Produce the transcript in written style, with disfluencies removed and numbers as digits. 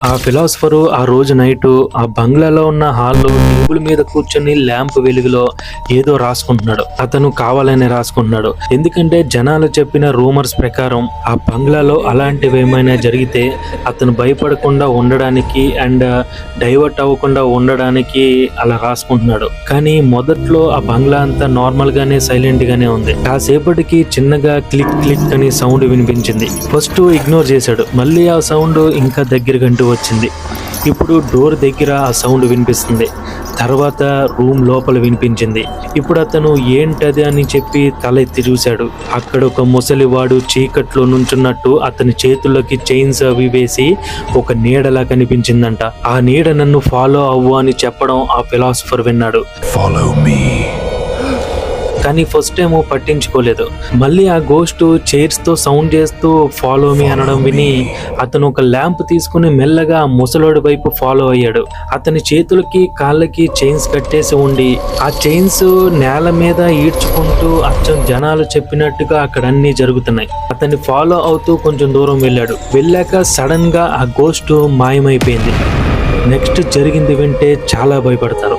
ఆ ఫిలాసఫరు ఆ రోజు నైటు ఆ బంగ్లాలో ఉన్న హాల్లో టేబుల్ మీద కూర్చొని ల్యాంప్ వెలుగులో ఏదో రాసుకుంటున్నాడు. అతను కావాలనే రాసుకుంటున్నాడు. ఎందుకంటే జనాలు చెప్పిన రూమర్స్ ప్రకారం ఆ బంగ్లాలో అలాంటివి ఏమైనా జరిగితే అతను భయపడకుండా ఉండడానికి అండ్ డైవర్ట్ అవ్వకుండా ఉండడానికి అలా రాసుకుంటున్నాడు. కానీ మొదట్లో ఆ బంగ్లా అంతా నార్మల్ గానే సైలెంట్ గానే ఉంది. కాసేపటికి చిన్నగా క్లిక్ క్లిక్ అని సౌండ్ వినిపించింది. ఫస్ట్ ఇగ్నోర్ చేశాడు. మళ్ళీ ఆ సౌండ్ ఇంకా దగ్గరగంటూ వచ్చింది. ఇప్పుడు డోర్ దగ్గర ఆ సౌండ్ వినిపిస్తుంది. తర్వాత రూమ్ లోపల వినిపించింది. ఇప్పుడు అతను ఏంటది అని చెప్పి తల ఎత్తి చూశాడు. అక్కడ ఒక ముసలివాడు చీకట్లో నుంచున్నట్టు అతని చేతుల్లోకి చైన్స్ అవి వేసి ఒక నీడలా కనిపించిందంట. ఆ నీడ నన్ను ఫాలో అవ్వు అని చెప్పడం ఆ ఫిలాసఫర్ విన్నాడు. Follow me. కానీ ఫస్ట్ టైం పట్టించుకోలేదు. మళ్ళీ ఆ గోస్ట్ చైర్స్ తో సౌండ్ చేస్తూ ఫాలో మీ అనడం విని అతను ఒక ల్యాంప్ తీసుకుని మెల్లగా ఆ ముసలోడి వైపు ఫాలో అయ్యాడు. అతని చేతులకి కాళ్ళకి చైన్స్ కట్టేసి ఉండి ఆ చైన్స్ నేల మీద ఈడ్చుకుంటూ అచ్చం జనాలు చెప్పినట్టుగా అక్కడ అన్ని జరుగుతున్నాయి. అతన్ని ఫాలో అవుతూ కొంచెం దూరం వెళ్ళాడు. వెళ్ళాక సడన్ గా ఆ గోస్ట్ మాయమైపోయింది. నెక్స్ట్ జరిగింది వింటే చాలా భయపడతారు.